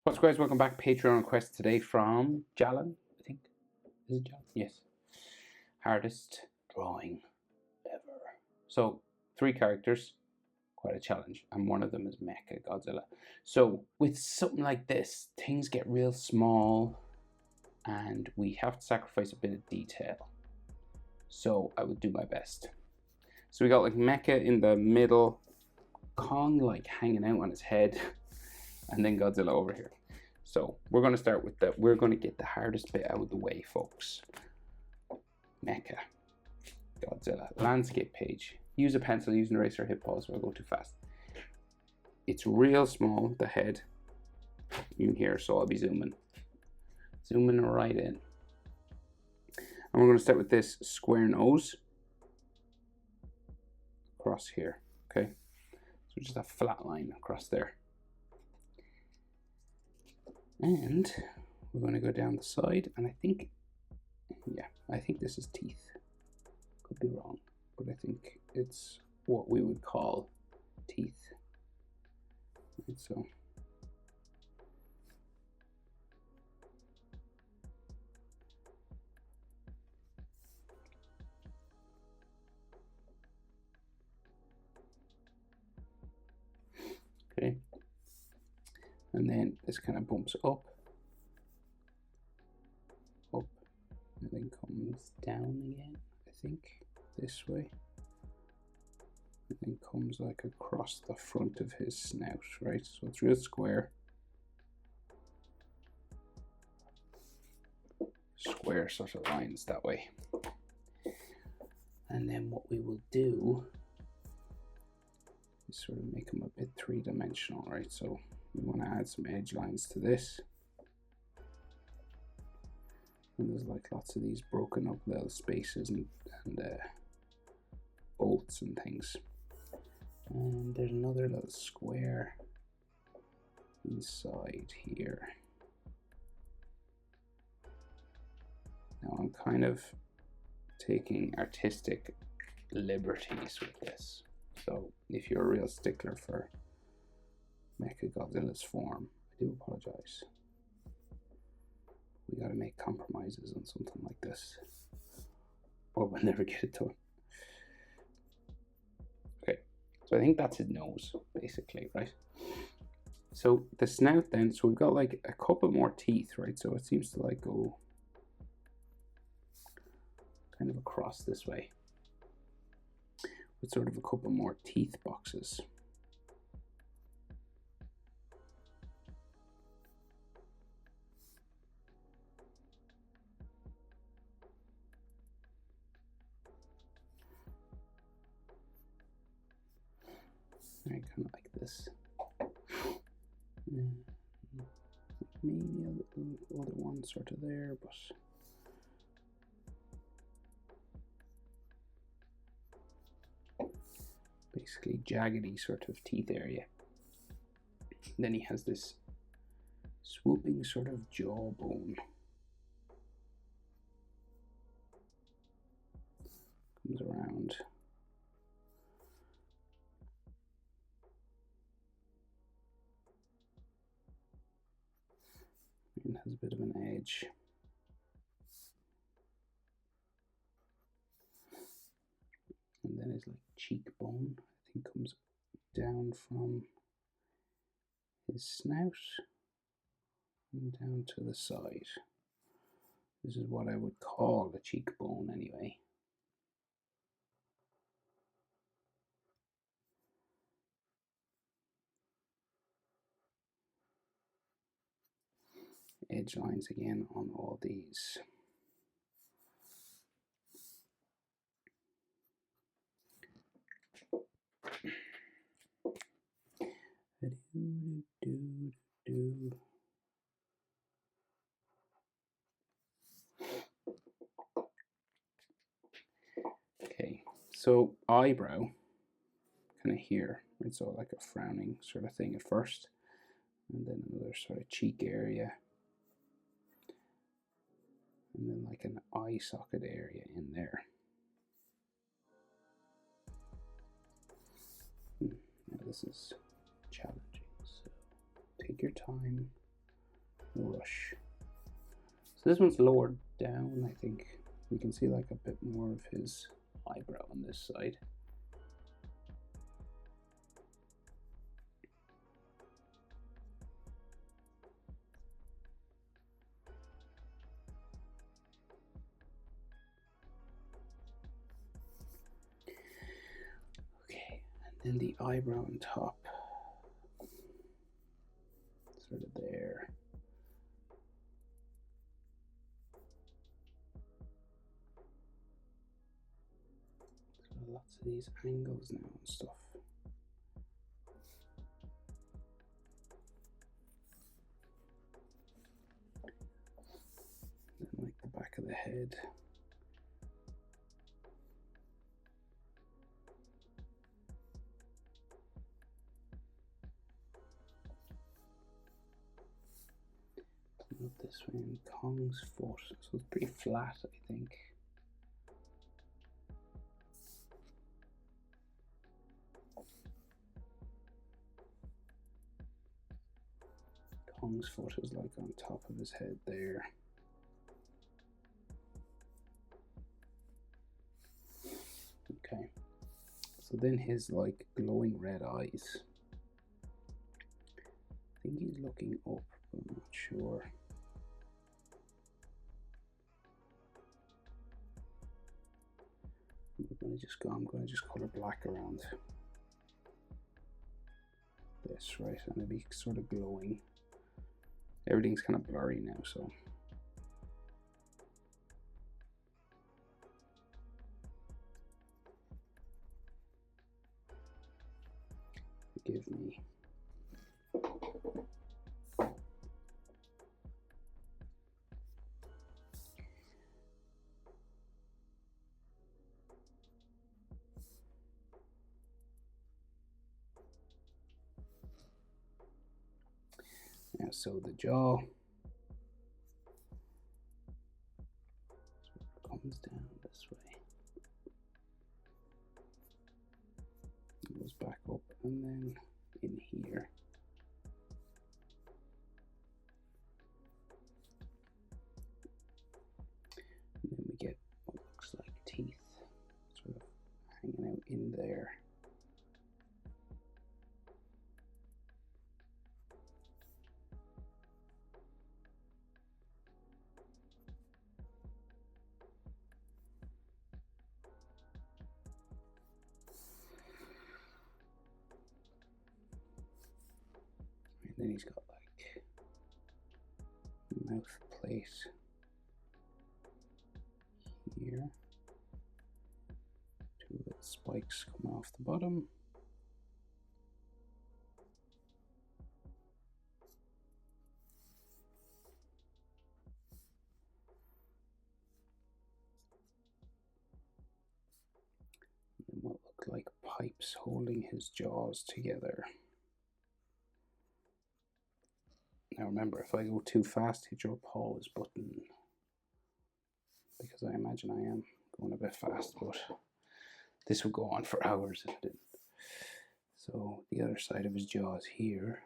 What's up, guys? Welcome back. Patreon request today from Jalan, I think. Is it Jalan? Yes. Hardest drawing ever. So, 3 characters, quite a challenge, and one of them is Mechagodzilla. So, with something like this, things get real small, and we have to sacrifice a bit of detail. So, I would do my best. So, we got like Mecha in the middle, Kong like hanging out on his head, and then Godzilla over here. So we're going to start with we're going to get the hardest bit out of the way, folks. Mecha, Godzilla, landscape page. Use a pencil, use an eraser, hit pause, or I'll go too fast. It's real small, the head in here, so I'll be zooming. Zooming right in. And we're going to start with this square nose across here, okay? So just a flat line across there. And we're going to go down the side, and I think this is teeth. Could be wrong, but I think it's what we would call teeth. Right, so okay, and then this kind of bumps up, and then comes down again, I think, this way, and then comes like across the front of his snout, right? So it's real square. Square sort of lines that way. And then what we will do is sort of make them a bit three-dimensional, right? So we want to add some edge lines to this. And there's like lots of these broken up little spaces and bolts and things. And there's another little square inside here. Now I'm kind of taking artistic liberties with this. So if you're a real stickler for Mechagodzilla's form, I do apologize. We gotta make compromises on something like this, or we'll never get it done. Okay, so I think that's his nose, basically, right? So the snout then, so we've got like a couple more teeth, right? So it seems to like go kind of across this way with sort of a couple more teeth boxes. Right, kind of like this. Maybe a little other one sort of there, but basically jaggedy sort of teeth area. And then he has this swooping sort of jawbone. Comes around. And has a bit of an edge. And then his like cheekbone, I think, comes down from his snout and down to the side. This is what I would call a cheekbone anyway. Edge lines again on all these. Okay, so eyebrow, kind of here, right? So like a frowning sort of thing at first, and then another sort of cheek area, and then like an eye socket area in there. Now this is challenging, so take your time. brush. So this one's lowered down, I think. We can see like a bit more of his eyebrow on this side. Okay, and then the eyebrow on top. Sort of there. So lots of these angles now and stuff. Then like the back of the head. Not this one, Kong's foot. So it's pretty flat, I think. Kong's foot is like on top of his head there. Okay. So then his like glowing red eyes. I think he's looking up, but I'm not sure. I'm going to just color black around this, right? And it'll be sort of glowing. Everything's kind of blurry now, so. Forgive me. Now, so the jaw comes down this way, goes back up, and then in here. And then we get what looks like teeth sort of hanging out in there. And then he's got like mouth plate here. Two little spikes coming off the bottom. And what look like pipes holding his jaws together. Now remember, if I go too fast, hit your pause button, because I imagine I am going a bit fast, but this would go on for hours if it didn't. So the other side of his jaw is here.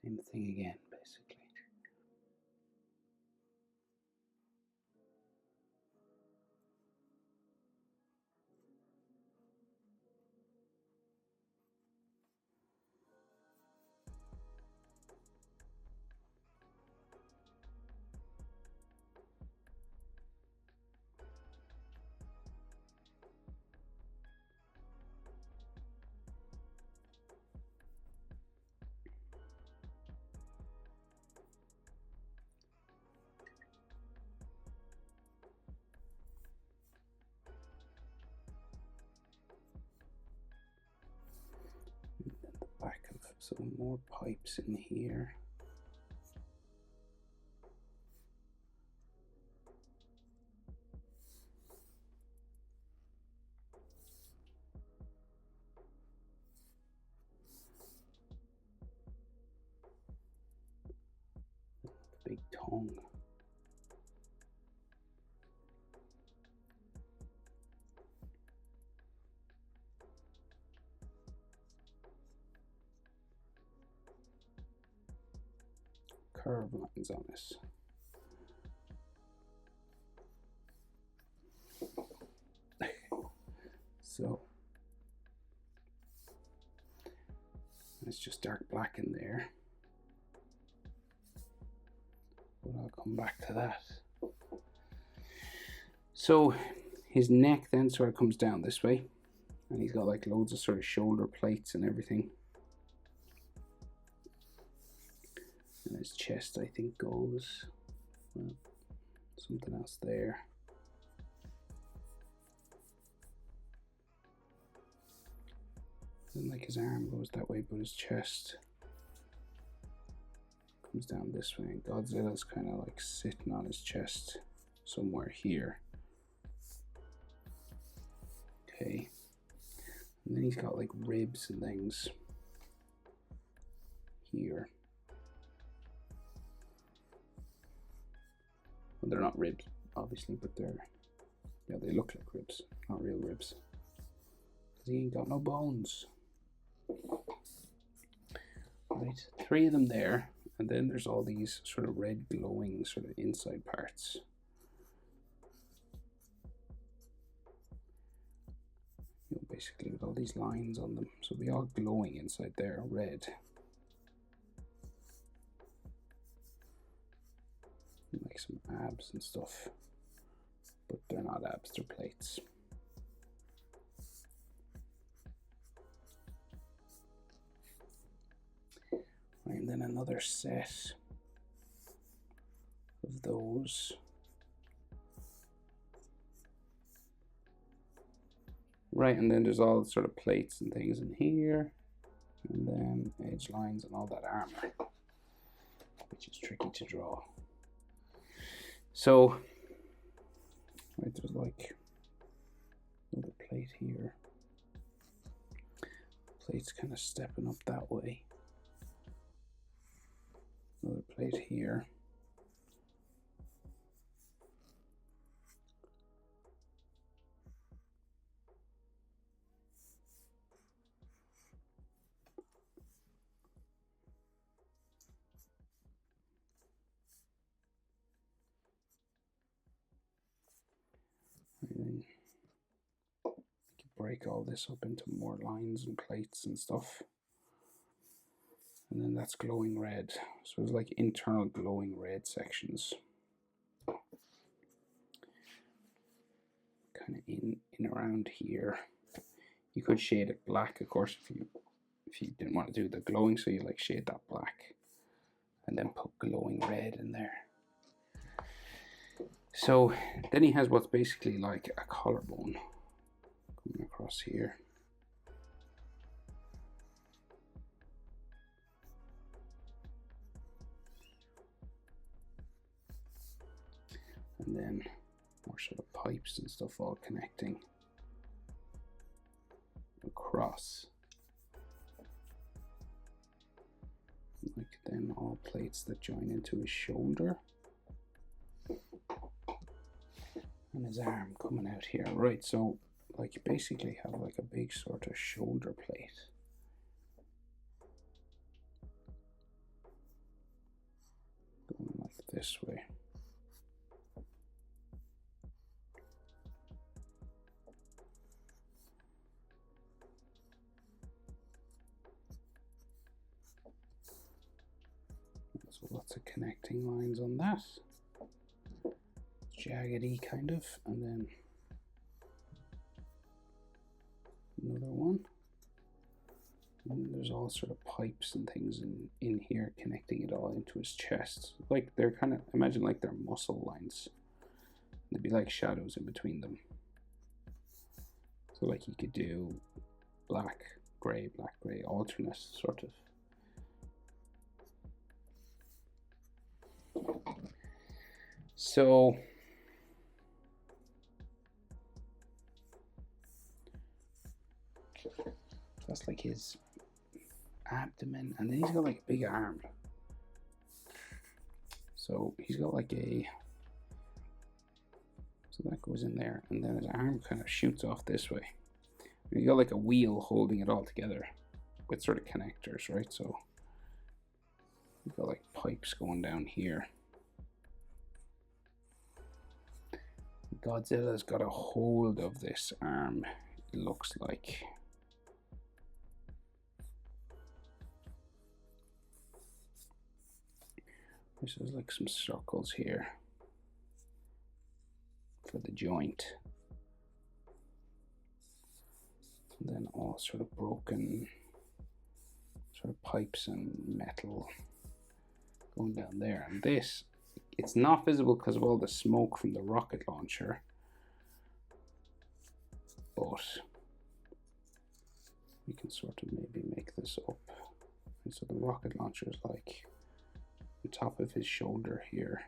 Same thing again, basically. And then the back of some more pipes in here. The big tongue. Curved have lines on this. So it's just dark black in there, but I'll come back to that. So his neck then sort of comes down this way, and he's got like loads of sort of shoulder plates and everything. And his chest, I think, goes, well, something else there. And like his arm goes that way, but his chest comes down this way. And Godzilla's kind of like sitting on his chest somewhere here. Okay. And then he's got like ribs and things here. Well, they're not ribs, obviously, but they're, yeah, they look like ribs, not real ribs. Because he ain't got no bones. Right, 3 of them there, and then there's all these sort of red glowing sort of inside parts. You know, basically with all these lines on them, so they all glowing inside there, red. Like some abs and stuff, but they're not abs, they're plates. Right, and then another set of those. Right, and then there's all sort of plates and things in here, and then edge lines and all that armor, which is tricky to draw. So, right, there's like another plate here. Plate's kind of stepping up that way. Another plate here. And then you can break all this up into more lines and plates and stuff. And then that's glowing red. So it's like internal glowing red sections. Kind of in around here. You could shade it black, of course, if you didn't want to do the glowing, so you like shade that black and then put glowing red in there. So then he has what's basically like a collarbone coming across here. And then more sort of pipes and stuff all connecting across. Like then all plates that join into his shoulder. And his arm coming out here. Right, so like you basically have like a big sort of shoulder plate. Going like this way. So lots of connecting lines on that. Jaggedy kind of, and then another one. And there's all sort of pipes and things in here connecting it all into his chest. Like they're kind of, imagine like they're muscle lines. There'd be like shadows in between them. So like you could do black, grey, alternate sort of. So that's like his abdomen, and then he's got like a big arm. So he's got like a, so that goes in there, and then his arm kind of shoots off this way. And you got like a wheel holding it all together with sort of connectors, right? So We've got like pipes going down here. Godzilla's got a hold of this arm, it looks like. This is like some circles here for the joint. And then all sort of broken sort of pipes and metal going down there. And this, it's not visible because of all the smoke from the rocket launcher, but we can sort of maybe make this up. And so the rocket launcher is like on top of his shoulder here.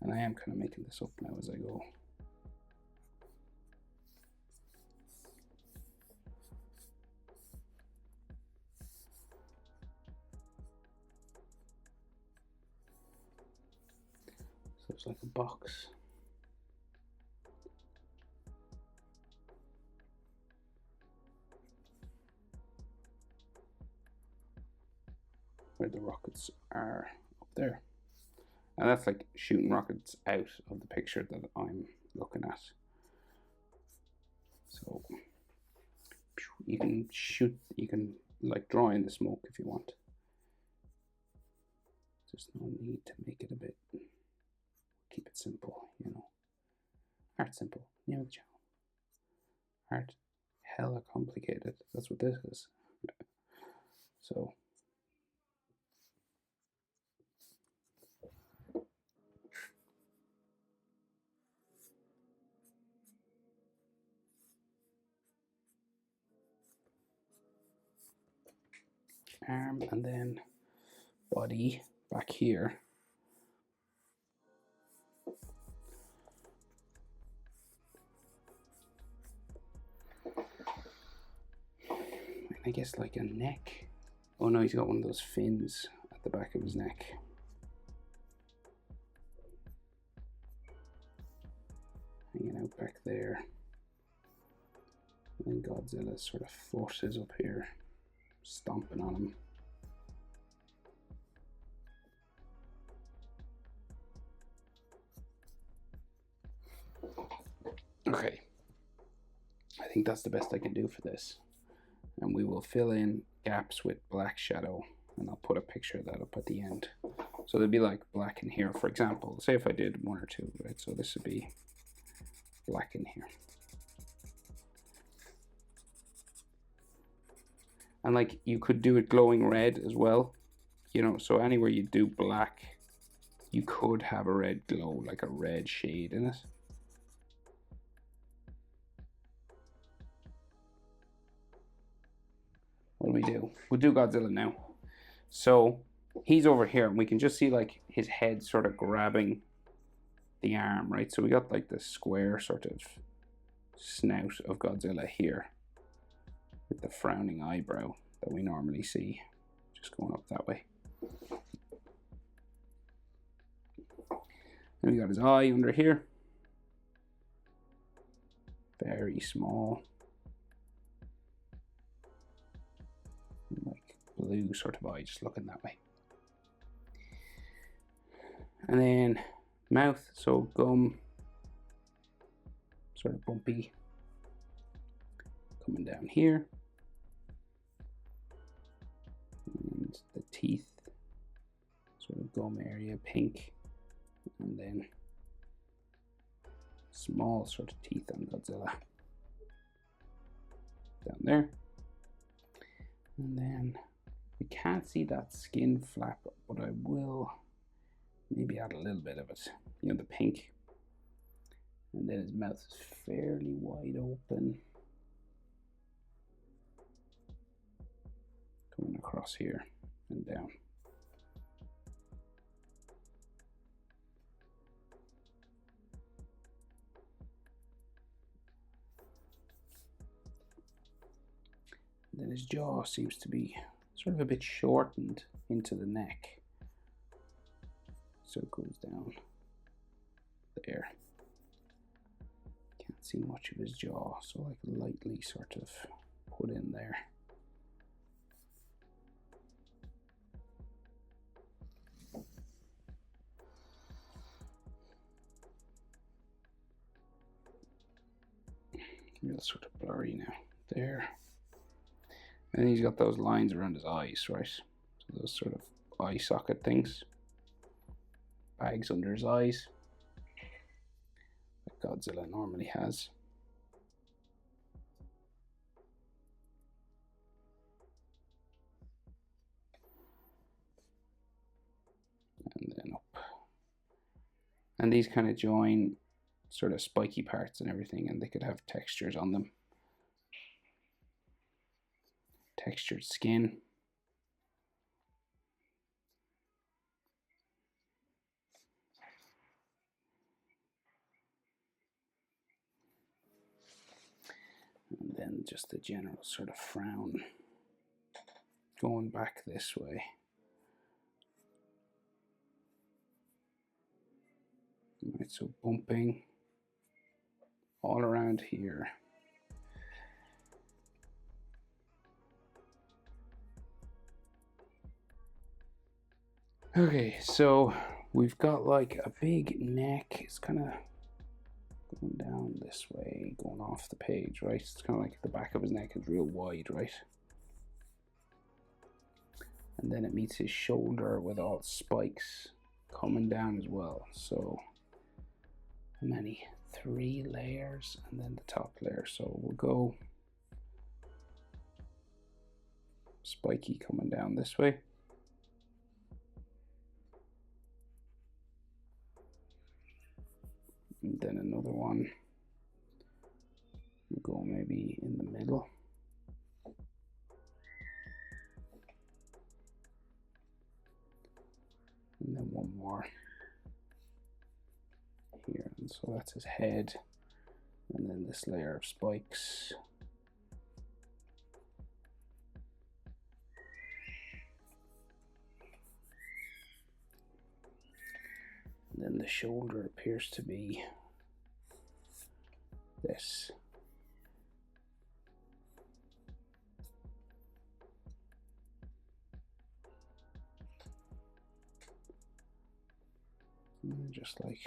And I am kind of making this up now as I go. So it's like a box. Where the rockets are up there. And that's like shooting rockets out of the picture that I'm looking at. So you can shoot, you can like draw in the smoke if you want. There's no need to make it a bit, keep it simple, you know. Art.Simple, name of the channel. Art, hella complicated. That's what this is. So arm and then body back here. And I guess like a neck. Oh no, he's got one of those fins at the back of his neck. Hanging out back there. And then Godzilla's sort of foot is up here, stomping on him. Okay, I think that's the best I can do for this. And we will fill in gaps with black shadow, and I'll put a picture of that up at the end. So there'd be like black in here, for example. Say if I did one or two, right? So this would be black in here. And like you could do it glowing red as well, you know, so anywhere you do black, you could have a red glow, like a red shade in it. What do we do? We'll do Godzilla now. So he's over here and we can just see like his head sort of grabbing the arm, right? So we got like the square sort of snout of Godzilla here with the frowning eyebrow that we normally see just going up that way. And we got his eye under here. Very small. Like blue sort of eye just looking that way. And then mouth, so gum, sort of bumpy, coming down here. And the teeth, sort of gum area, pink. And then small sort of teeth on Godzilla. Down there. And then we can't see that skin flap, but I will maybe add a little bit of it, you know, the pink. And then his mouth is fairly wide open. Coming across here and down. And then his jaw seems to be sort of a bit shortened into the neck. So it goes down there. Can't see much of his jaw, so like lightly sort of put in there. real sort of blurry now. There. And he's got those lines around his eyes, right? So those sort of eye socket things. Bags under his eyes. Like Godzilla normally has. And then up. And these kind of join sort of spiky parts and everything, and they could have textures on them. Textured skin. And then just the general sort of frown going back this way. Right, so bumping all around here. Okay, so we've got like a big neck. It's kind of going down this way, going off the page, right? It's kind of like the back of his neck is real wide, right? And then it meets his shoulder with all spikes coming down as well. So how many? 3 layers, and then the top layer. So we'll go spiky coming down this way. And then another one. We'll go maybe in the middle. And then one more here. And so that's his head. And then this layer of spikes. And then the shoulder appears to be this. And just like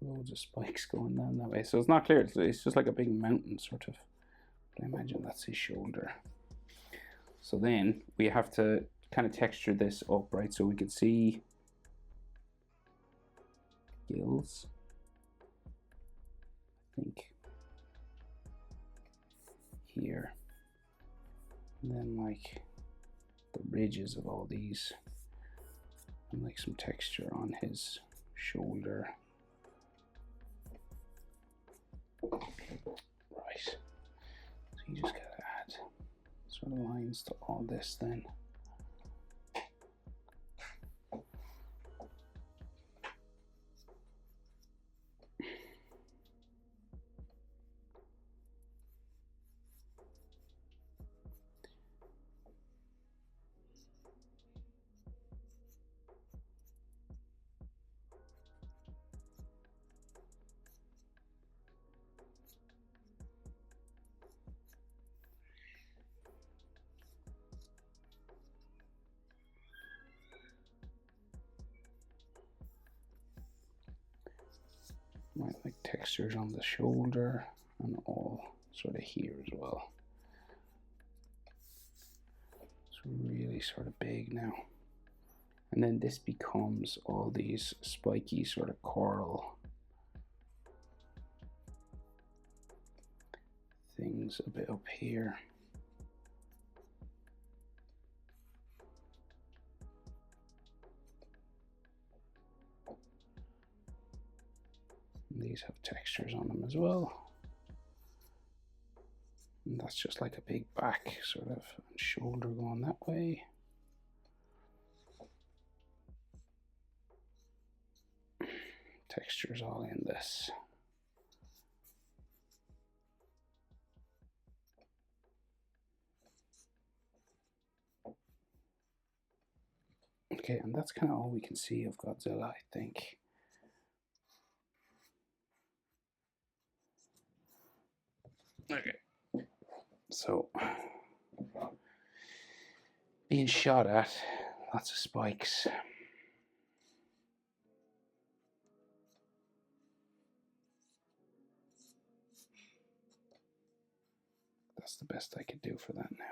loads of spikes going down that way. So it's not clear. It's just like a big mountain sort of. But I imagine that's his shoulder. So then we have to kind of texture this up, right? So we can see gills, I think, here. And then like the ridges of all these. And like some texture on his shoulder. Right. So you just gotta add sort of lines to all this then. Might like textures on the shoulder and all sort of here as well. It's really sort of big now. And then this becomes all these spiky sort of coral things a bit up here. And these have textures on them as well. And that's just like a big back sort of shoulder going that way. Textures all in this. Okay, and that's kind of all we can see of Godzilla, I think. Okay. So, being shot at, lots of spikes. the best I could do for that now.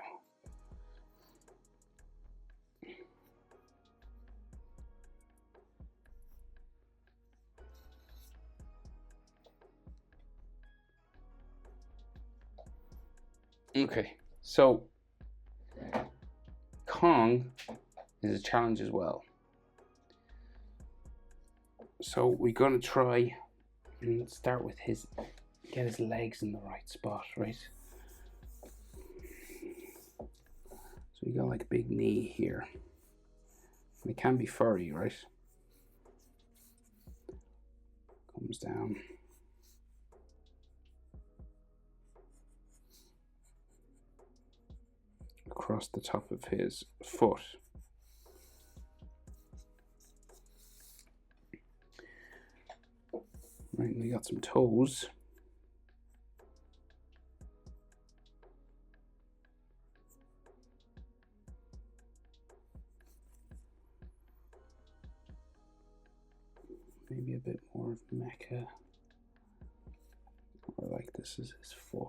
Okay, so Kong is a challenge as well. So we're going to try and start with get his legs in the right spot, right? So you got like a big knee here. It can be furry, right? Comes down. Across the top of his foot. Right, and we got some toes. Maybe a bit more of mecha. Or like this is his foot.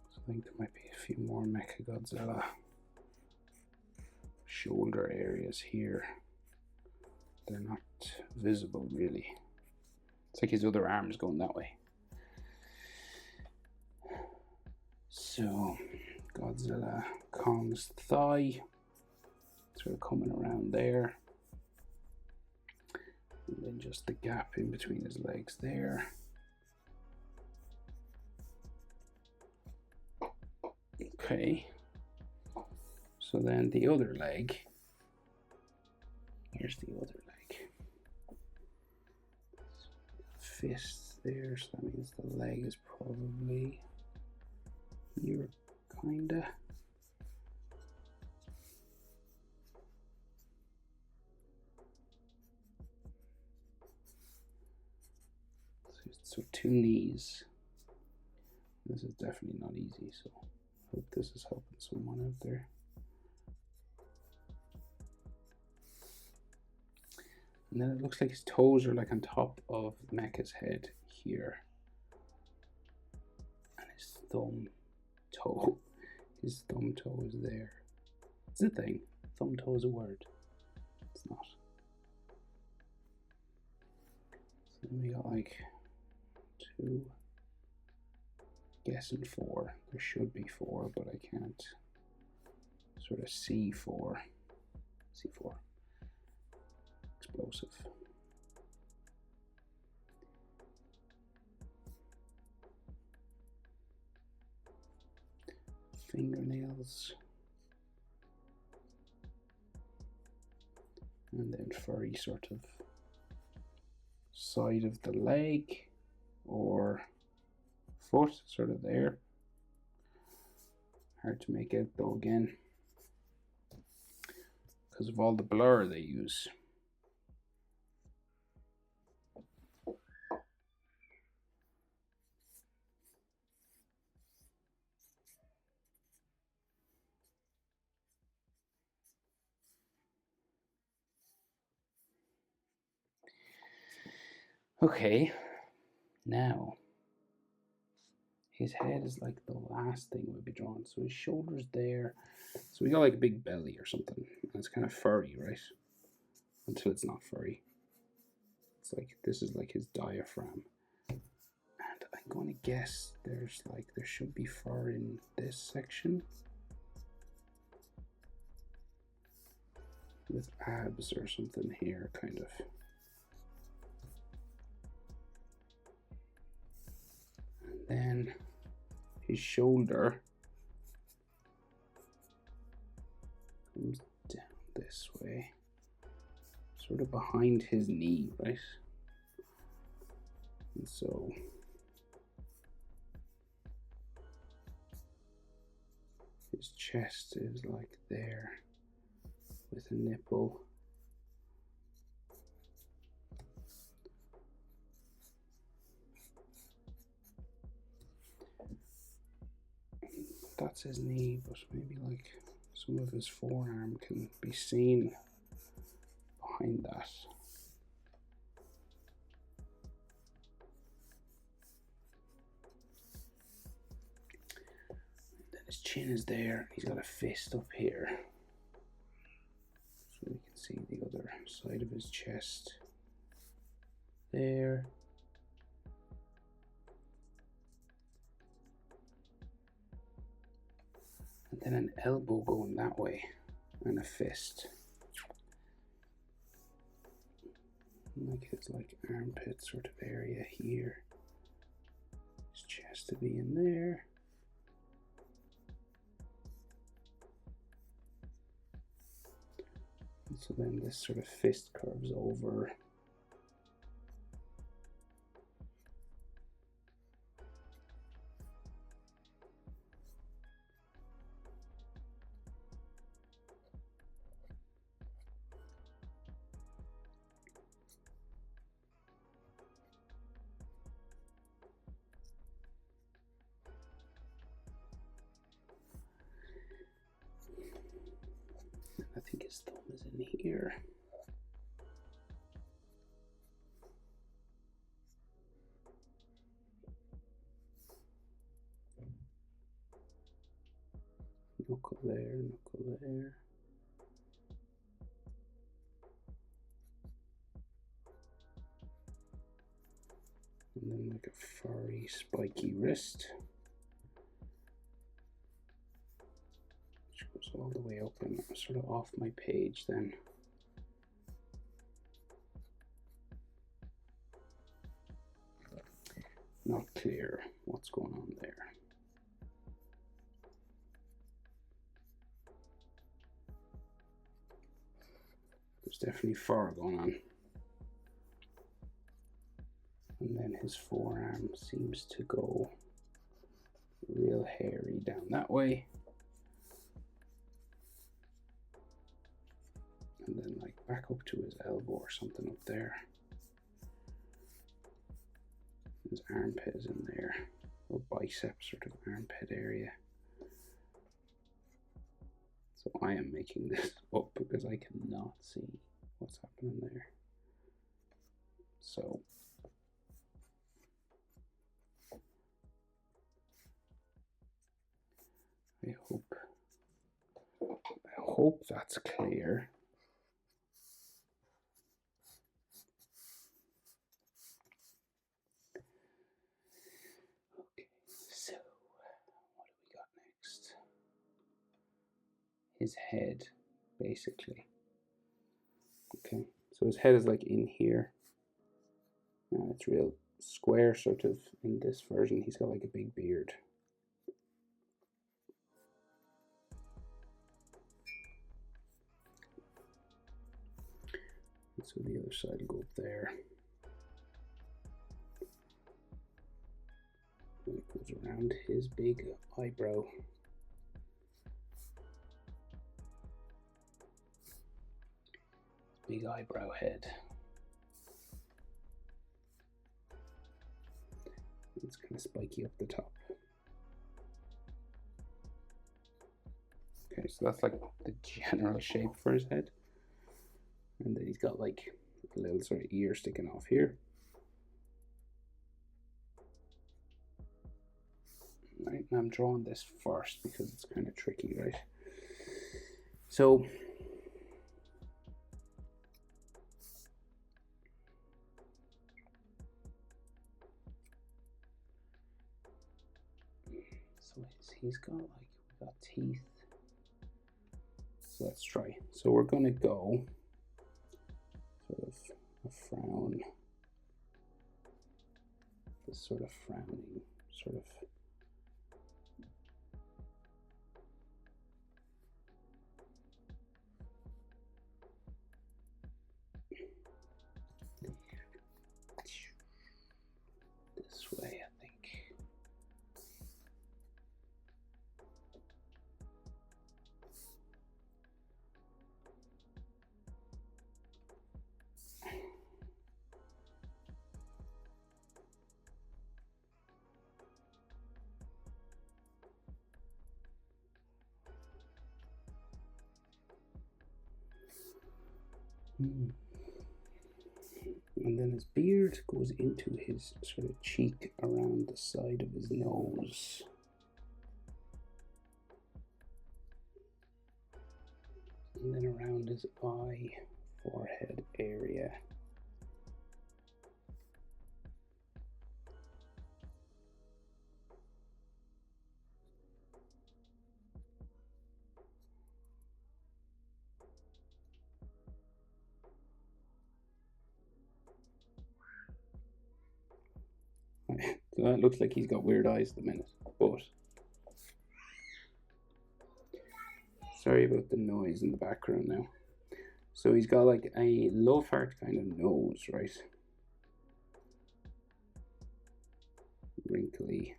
So I think there might be a few more Mechagodzilla shoulder areas here. They're not visible really. It's like his other arm is going that way. So Godzilla, Kong's thigh, sort of coming around there. And then just the gap in between his legs there. Okay. So then the other leg. Here's the other leg. Fist there, so that means the leg is probably here, kinda. So two knees. This is definitely not easy, so I hope this is helping someone out there. And then it looks like his toes are like on top of Mecha's head here. And his thumb toe is there. It's a thing. Thumb toe is a word. It's not. So then we got like 2, guessing 4. There should be 4, but I can't sort of see 4. C4. Explosive. Fingernails. And then furry sort of side of the leg or foot, sort of there. Hard to make out though again because of all the blur they use. Okay, now his head is like the last thing would be drawn. So his shoulders there. So we got like a big belly or something. And it's kind of furry, right? Until it's not furry. It's like this is like his diaphragm. And I'm going to guess there should be fur in this section. With abs or something here, kind of. And then his shoulder comes down this way, sort of behind his knee, right? And so his chest is like there with a nipple. That's his knee, but maybe like some of his forearm can be seen behind that. Then his chin is there. He's got a fist up here. So we can see the other side of his chest. There. And then an elbow going that way. And a fist. Like his armpit sort of area here. His chest to be in there. And so then this sort of fist curves over. I think his thumb is in here. Knuckle there, knuckle there. And then like a furry, spiky wrist. Which goes all the way up and sort of off my page then. Not clear what's going on there. There's definitely fur going on. And then his forearm seems to go real hairy down that way. And then like back up to his elbow or something up there. His armpit is in there, or bicep sort of armpit area. So I am making this up because I cannot see what's happening there. So I hope that's clear. Okay, so what do we got next? His head, basically. Okay, so his head is like in here. It's real square sort of in this version. He's got like a big beard. And so the other side will go up there. And it goes around his big eyebrow. Big eyebrow head. It's kind of spiky up the top. Okay, so that's like the general shape for his head. And then he's got like a little sort of ear sticking off here. Right, and I'm drawing this first because it's kind of tricky, right? So he's got like, we got teeth. So let's try. So we're gonna go sort of a frown, this sort of frowning, sort of this way, I think. then his beard goes into his sort of cheek around the side of his nose. And then around his eye, forehead area. So that looks like he's got weird eyes at the minute, but sorry about the noise in the background now. So he's got like a low fart kind of nose, right? Wrinkly.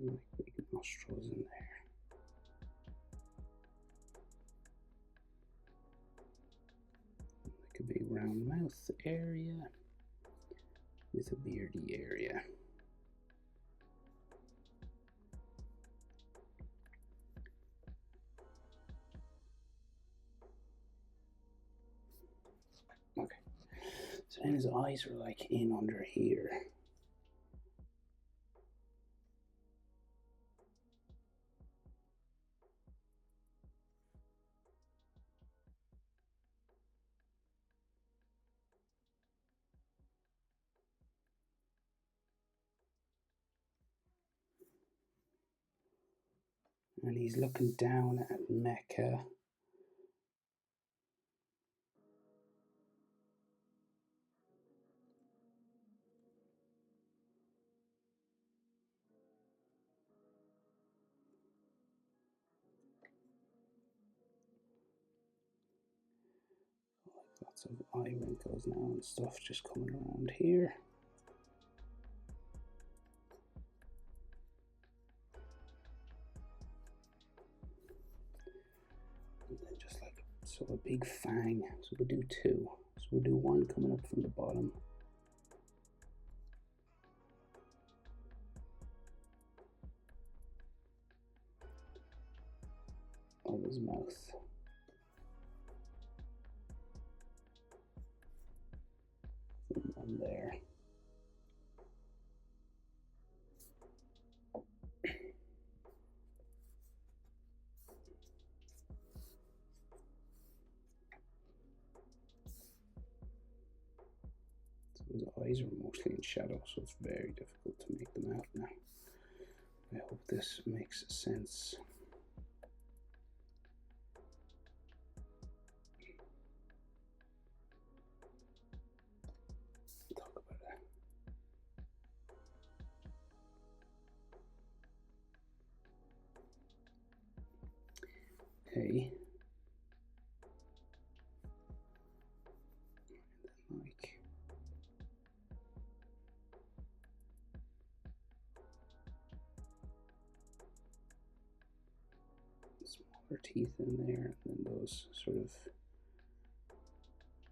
Like big nostrils in there. That could be round mouth area with a beardy area. Okay. So then his eyes are like in under here. And he's looking down at Mecha. Lots of eye wrinkles now and stuff just coming around here. And then just like, so a big fang. So we'll do two. So we'll do one coming up from the bottom. Of his mouth. And one there. So his eyes are mostly in shadow, so it's very difficult to make them out now. I hope this makes sense. Talk about it. Okay. Like smaller teeth in there, and then those sort of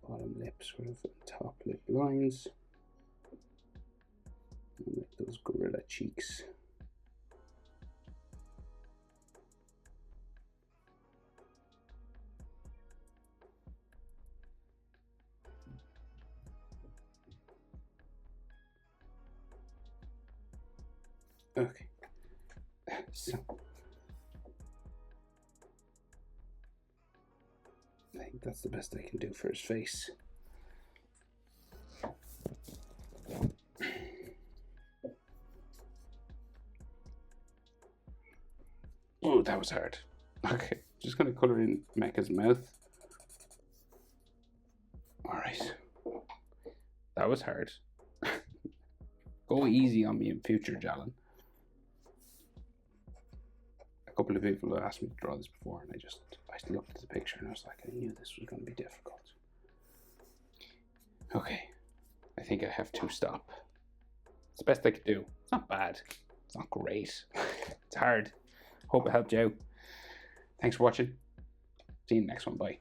bottom lip, sort of top lip lines, and like those gorilla cheeks. Okay, so I think that's the best I can do for his face. Oh, that was hard. Okay, just gonna color in Mecha's mouth. Alright. That was hard. Go easy on me in future, Jalen. A couple of people have asked me to draw this before, and I looked at the picture and I was like, I knew this was going to be difficult. Okay, I think I have to stop. It's the best I could do. It's not bad. It's not great. It's hard. Hope it helped you out. Thanks for watching. See you in the next one. Bye.